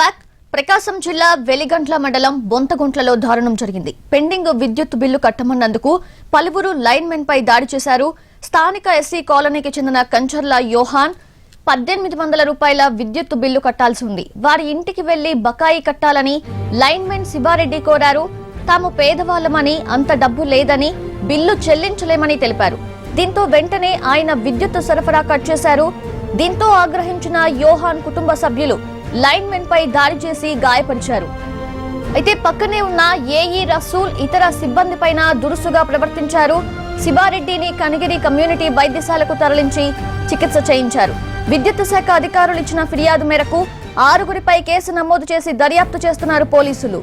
Back. ప్రకాశం జిల్లా వెలిగంట్ల మండలం బొంతగుంట్లలో దారుణం జరిగింది. పెండింగ్ విద్యుత్ బిల్లు కట్టమన్నందుకు పలువురు లైన్మెన్ పై దాడి చేశారు. స్థానిక ఎస్సీ కాలనీకి చెందిన కంచర్ల యోహాన్ 1800 రూపాయల విద్యుత్ బిల్లు కట్టాల్సి ఉంది. వారి ఇంటికి వెళ్లి బకాయి కట్టాలని లైన్మెన్ శివారెడ్డి కోరారు. తాము పేదవాళ్లమని, అంత డబ్బు లేదని, బిల్లు చెల్లించలేమని తెలిపారు. దీంతో వెంటనే ఆయన విద్యుత్ సరఫరా కట్ చేశారు. దీంతో ఆగ్రహించిన యోహాన్ కుటుంబ సభ్యులు లైన్మెన్ పై దాడి చేసి గాయపరిచారు. అయితే పక్కనే ఉన్న ఏఈ రసూల్ ఇతర సిబ్బంది పైన దురుసుగా ప్రవర్తించారు. శివారెడ్డిని కనిగిరి కమ్యూనిటీ వైద్యశాలకు తరలించి చికిత్స చేయించారు. విద్యుత్ శాఖ అధికారులు ఇచ్చిన ఫిర్యాదు మేరకు 6గురిపై కేసు నమోదు చేసి దర్యాప్తు చేస్తున్నారు పోలీసులు.